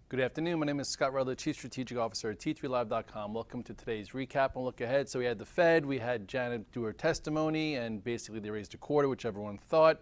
Good afternoon. My name is Scott Redler, Chief Strategic Officer at T3Live.com. Welcome to today's recap and look ahead. So we had the Fed, we had Janet do her testimony, and basically they raised a quarter, which everyone thought.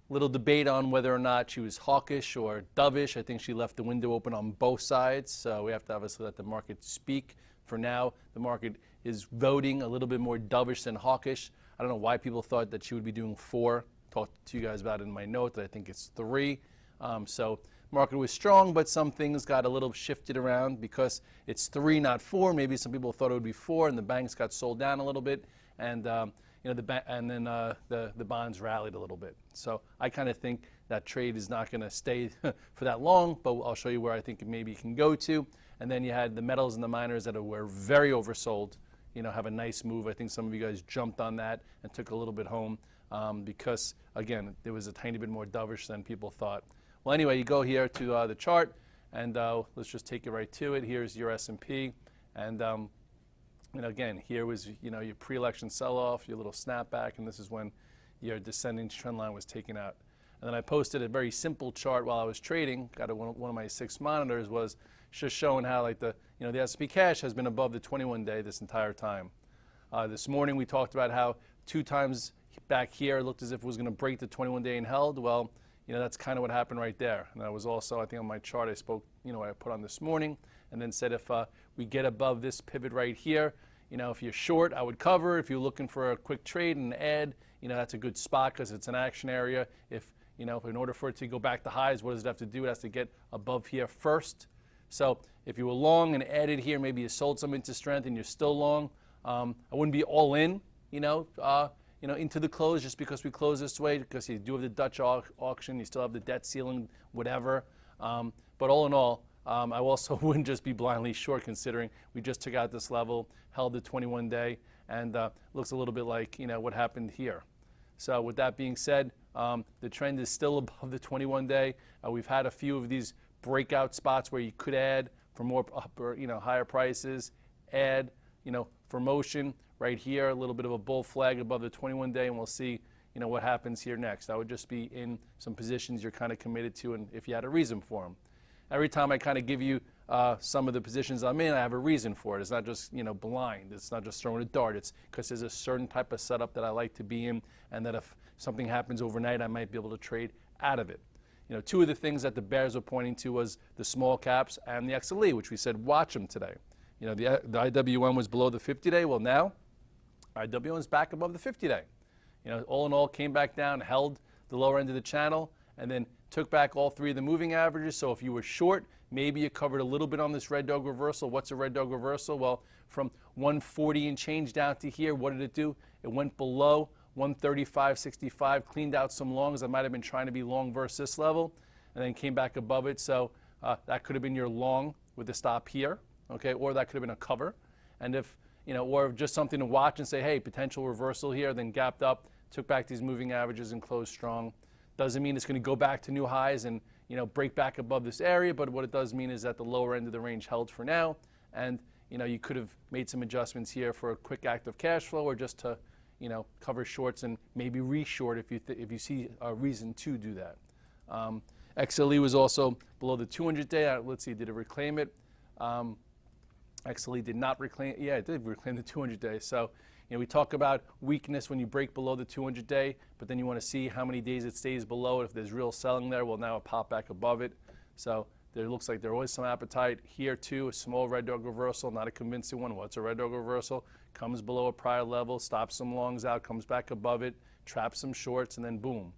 Little debate on whether or not she was hawkish or dovish. I think she left the window open on both sides, so we have to obviously let the market speak. For now, the market is voting a little bit more dovish than hawkish. I don't know why people thought that she would be doing 4. Talked to you guys about it in my note that I think it's 3. So market was strong, but some things got a little shifted around because it's 3, not 4. Maybe some people thought it would be 4, and the banks got sold down a little bit, and the bonds rallied a little bit. So I kind of think that trade is not going to stay for that long, but I'll show you where I think it maybe can go to. And then you had the metals and the miners that were very oversold. Have a nice move. I think some of you guys jumped on that and took a little bit home because, again, there was a tiny bit more dovish than people thought. Well, anyway, you go here to the chart, and let's just take it right to it. Here's your S&P, and again, here was your pre-election sell-off, your little snapback, and this is when your descending trend line was taken out. And then I posted a very simple chart while I was trading. Got one of my 6 monitors was just showing how the S&P cash has been above the 21-day this entire time. This morning we talked about how 2 times back here it looked as if it was going to break the 21-day and held. Well, that's kind of what happened right there. And that was also, I think, on my chart I spoke, I put on this morning, and then said if we get above this pivot right here, if you're short, I would cover. If you're looking for a quick trade and add, that's a good spot because it's an action area. If in order for it to go back to highs, what does it have to do? It has to get above here first. So if you were long and added here, maybe you sold some into strength and you're still long, I wouldn't be all in, into the close just because we close this way, because you do have the Dutch auction, you still have the debt ceiling, whatever. But all in all, I also wouldn't just be blindly short, considering we just took out this level, held the 21-day, and looks a little bit like what happened here. So with that being said, the trend is still above the 21-day. We've had a few of these breakout spots where you could add for more upper, higher prices, add, for motion. Right here, a little bit of a bull flag above the 21-day, and we'll see, what happens here next. That would just be in some positions you're kind of committed to, and if you had a reason for them. Every time I kind of give you some of the positions I'm in, I have a reason for it. It's not just, blind. It's not just throwing a dart. It's because there's a certain type of setup that I like to be in, and that if something happens overnight, I might be able to trade out of it. 2 of the things that the bears were pointing to was the small caps and the XLE, which we said watch them today. The IWM was below the 50-day. Well, now IWM is back above the 50-day. All in all, came back down, held the lower end of the channel, and then took back all 3 of the moving averages. So if you were short, maybe you covered a little bit on this red dog reversal. What's a red dog reversal? Well, from 140 and change down to here, what did it do? It went below 135.65, cleaned out some longs. I might have been trying to be long versus this level, and then came back above it. So that could have been your long with the stop here, okay? Or that could have been a cover. And if or just something to watch and say, hey, potential reversal here, then gapped up, took back these moving averages and closed strong. Doesn't mean it's going to go back to new highs and break back above this area, but what it does mean is that the lower end of the range held for now, and you could have made some adjustments here for a quick active cash flow, or just to cover shorts and maybe re-short if you see a reason to do that. XLE was also below the 200-day. Let's see, did it reclaim it? XLE did not reclaim. Yeah, it did reclaim the 200-day. So, we talk about weakness when you break below the 200-day, but then you want to see how many days it stays below it. If there's real selling there, well, now it popped back above it. So there looks like there was some appetite here too. A small red dog reversal, not a convincing one. What's a red dog reversal? Comes below a prior level, stops some longs out, comes back above it, traps some shorts, and then boom.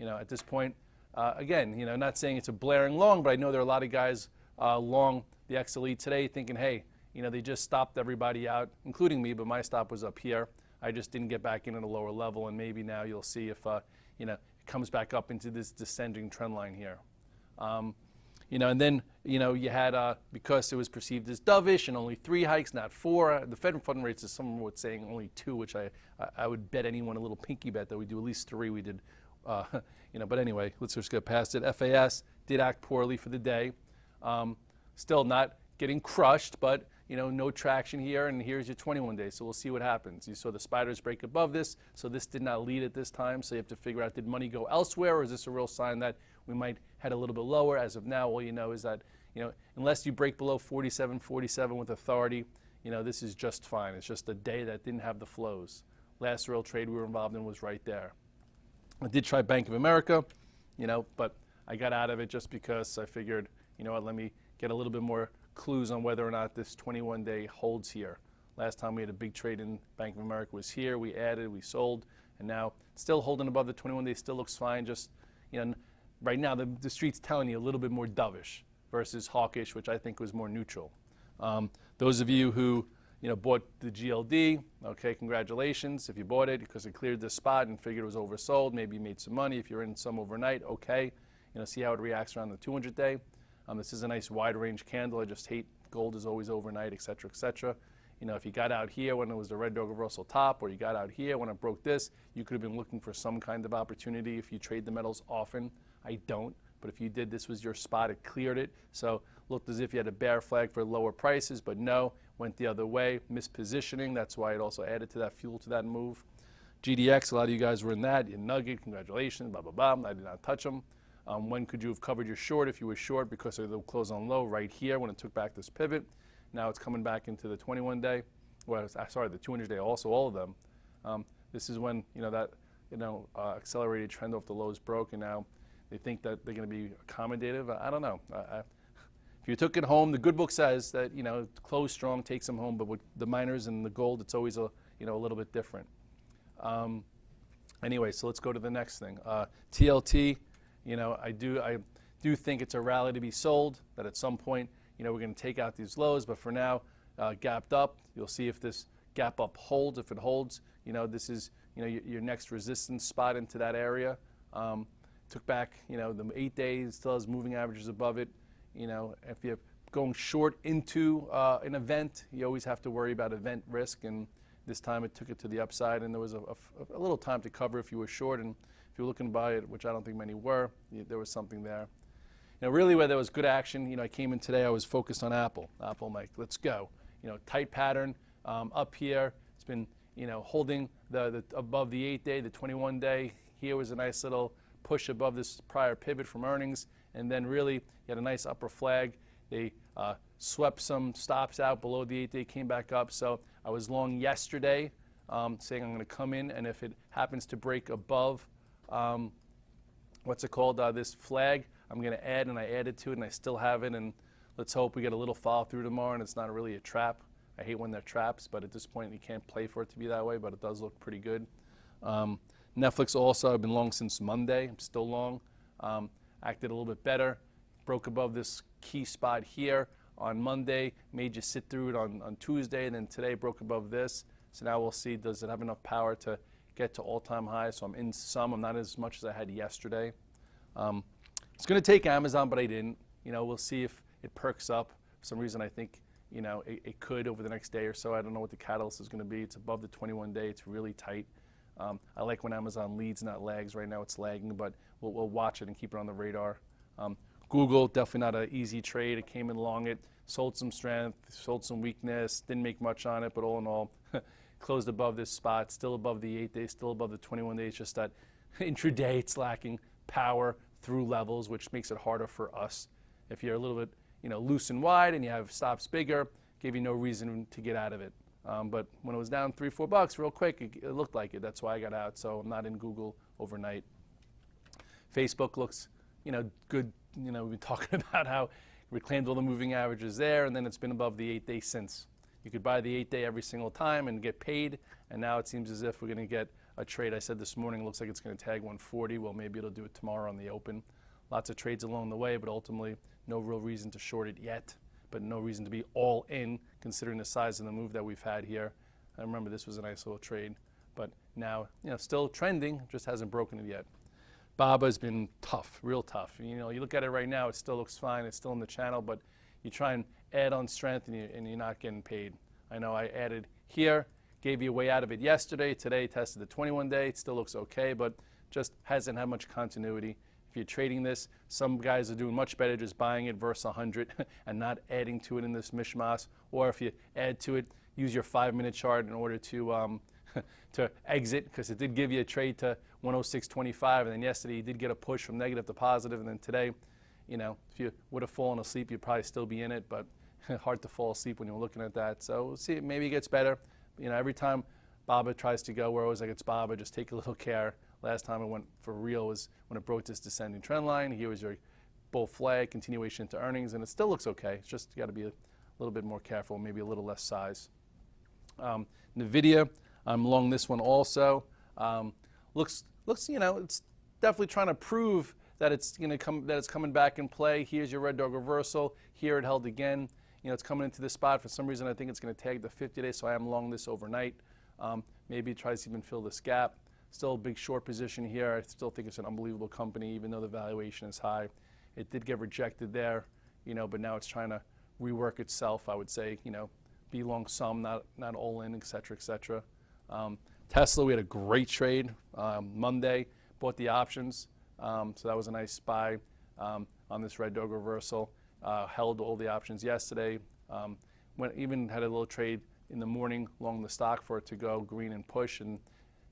At this point, again, not saying it's a blaring long, but I know there are a lot of guys long the XLE today thinking, hey, they just stopped everybody out, including me, but my stop was up here. I just didn't get back in at a lower level, and maybe now you'll see if it comes back up into this descending trend line here. And then you had because it was perceived as dovish and only 3 hikes, not 4. The Fed fund rates is someone was saying only 2, which I would bet anyone a little pinky bet that we do at least 3. We did, But anyway, let's just get past it. FAS did act poorly for the day. Still not getting crushed, but no traction here, and here's your 21 days. So we'll see what happens. You saw the spiders break above this, so this did not lead at this time. So you have to figure out, did money go elsewhere, or is this a real sign that we might head a little bit lower. As of now, all you know is that, unless you break below 47.47 with authority, this is just fine. It's just a day that didn't have the flows. Last real trade we were involved in was right there. I did try Bank of America, but I got out of it just because I figured, what, let me get a little bit more clues on whether or not this 21-day holds here. Last time we had a big trade in Bank of America was here. We added, we sold, and now still holding above the 21-day, still looks fine. Just, right now the street's telling you a little bit more dovish versus hawkish, which I think was more neutral. Those of you who bought the GLD, okay, congratulations if you bought it because it cleared the spot and figured it was oversold. Maybe you made some money. If you're in some overnight, okay, see how it reacts around the 200-day. This is a nice wide range candle. I just hate gold is always overnight, et cetera, et cetera. If you got out here when it was the red dog reversal top, or you got out here when it broke this, you could have been looking for some kind of opportunity if you trade the metals often. I don't, but if you did, this was your spot. It cleared it, so looked as if you had a bear flag for lower prices, but no, went the other way, mispositioning. That's why it also added to that fuel to that move. GDX, a lot of you guys were in that. You nugget, congratulations, blah, blah, blah. I did not touch them. When could you have covered your short if you were short because of the close on low right here when it took back this pivot? Now it's coming back into the 21-day, well, sorry, the 200-day also, all of them. This is when, that, accelerated trend off the lows broke, and now they think that they're going to be accommodative. I don't know. If you took it home, the good book says that, close strong, take some home, but with the miners and the gold, it's always a little bit different. Anyway, so let's go to the next thing. TLT, I do think it's a rally to be sold, that at some point, we're going to take out these lows, but for now, gapped up. You'll see if this gap up holds. If it holds, this is, your next resistance spot into that area. Took back, the 8 days, still has moving averages above it. If you're going short into an event, you always have to worry about event risk, and this time it took it to the upside, and there was a little time to cover if you were short, and if you were looking to buy it, which I don't think many were, there was something there. Really where there was good action, I came in today, I was focused on Apple. Apple, I'm like, let's go. Tight pattern up here. It's been, holding the above the 8-day, the 21-day. Here was a nice little push above this prior pivot from earnings, and then really you had a nice upper flag. They swept some stops out below the 8-day, came back up. So I was long yesterday, saying I'm going to come in, and if it happens to break above, this flag, I'm going to add, and I added to it, and I still have it, and let's hope we get a little follow through tomorrow, and it's not really a trap. I hate when they're traps, but at this point you can't play for it to be that way, but it does look pretty good. Netflix also, I've been long since Monday. I'm still long. Acted a little bit better. Broke above this key spot here on Monday. Made you sit through it on Tuesday, and then today broke above this. So now we'll see, does it have enough power to get to all-time highs? So I'm in some. I'm not as much as I had yesterday. It's going to take Amazon, but I didn't. We'll see if it perks up. For some reason, I think, it could over the next day or so. I don't know what the catalyst is going to be. It's above the 21-day. It's really tight. I like when Amazon leads, not lags. Right now it's lagging, but we'll watch it and keep it on the radar. Google, definitely not an easy trade. It came in long it, sold some strength, sold some weakness, didn't make much on it, but all in all, closed above this spot, still above the 8-day, still above the 21-day. It's just that intraday it's lacking power through levels, which makes it harder for us. If you're a little bit loose and wide and you have stops bigger, gave you no reason to get out of it. But when it was down $3-4 real quick, it looked like it. That's why I got out. So I'm not in Google overnight. Facebook looks, good. We've been talking about how we reclaimed all the moving averages there, and then it's been above the 8-day since. You could buy the 8-day every single time and get paid, and now it seems as if we're going to get a trade. I said this morning, it looks like it's going to tag 140. Well, maybe it'll do it tomorrow on the open. Lots of trades along the way, but ultimately no real reason to short it yet, but no reason to be all in considering the size of the move that we've had here. I remember this was a nice little trade, but now, still trending, just hasn't broken it yet. BABA has been tough, real tough. You look at it right now, it still looks fine. It's still in the channel, but you try and add on strength and you're not getting paid. I know I added here, gave you a way out of it yesterday. Today tested the 21-day. It still looks okay, but just hasn't had much continuity. If you're trading this, some guys are doing much better just buying it versus 100 and not adding to it in this mishmash. Or if you add to it, use your 5-minute chart in order to to exit, because it did give you a trade to 106.25, and then yesterday you did get a push from negative to positive, and then today, you know, if you would have fallen asleep, you'd probably still be in it, but hard to fall asleep when you're looking at that. So we'll see, maybe it gets better. You know, every time Baba tries to go, we're always like, it's Baba, just take a little care. Last time it went for real was when it broke this descending trend line. Here was your bull flag, continuation into earnings, and it still looks okay. It's just you got to be a little bit more careful, maybe a little less size. NVIDIA, I'm long this one also. Looks, you know, it's definitely trying to prove that it's going to come, that it's coming back in play. Here's your red dog reversal. Here it held again. You know, it's coming into this spot. For some reason, I think it's going to tag the 50-day, so I am long this overnight. Maybe it tries to even fill this gap. Still a big short position here. I still think it's an unbelievable company, even though the valuation is high. It did get rejected there, you know, but now it's trying to rework itself, I would say, you know, be long some, not all in, et cetera, et cetera. Tesla, we had a great trade Monday, bought the options, so that was a nice buy on this red dog reversal. Held all the options yesterday. Even had a little trade in the morning along the stock for it to go green and push, and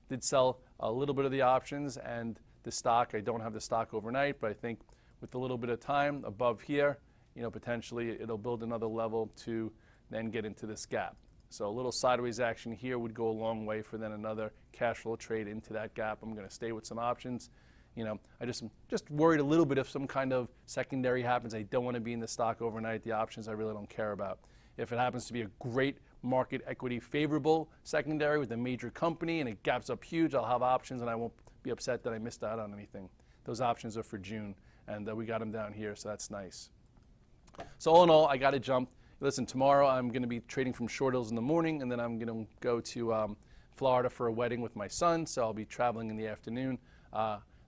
did sell a little bit of the options and the stock. I don't have the stock overnight, but I think with a little bit of time above here, you know, potentially it'll build another level to then get into this gap. So a little sideways action here would go a long way for then another cash flow trade into that gap. I'm going to stay with some options. You know, I just worried a little bit if some kind of secondary happens. I don't want to be in the stock overnight. The options I really don't care about. If it happens to be a great market equity favorable secondary with a major company and it gaps up huge, I'll have options and I won't be upset that I missed out on anything. Those options are for June, and we got them down here, so that's nice. So all in all, I got to jump. Listen, tomorrow I'm going to be trading from Short Hills in the morning, and then I'm going to go to Florida for a wedding with my son, so I'll be traveling in the afternoon.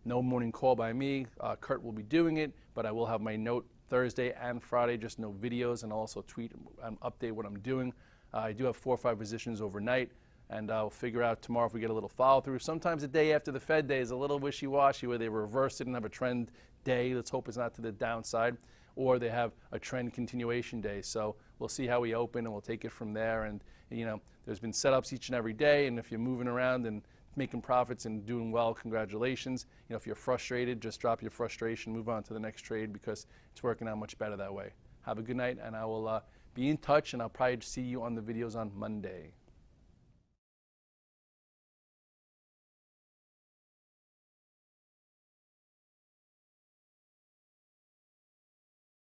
No morning call by me. Kurt will be doing it, but I will have my note Thursday and Friday, just no videos, and also tweet and update what I'm doing. I do have 4 or 5 positions overnight, and I'll figure out tomorrow if we get a little follow-through. Sometimes the day after the Fed day is a little wishy-washy where they reverse it and have a trend day. Let's hope it's not to the downside. Or they have a trend continuation day. So we'll see how we open, and we'll take it from there. And, you know, there's been setups each and every day, and if you're moving around and making profits and doing well, congratulations. You know, if you're frustrated, just drop your frustration, move on to the next trade, because it's working out much better that way. Have a good night, and I will be in touch, and I'll probably see you on the videos on Monday.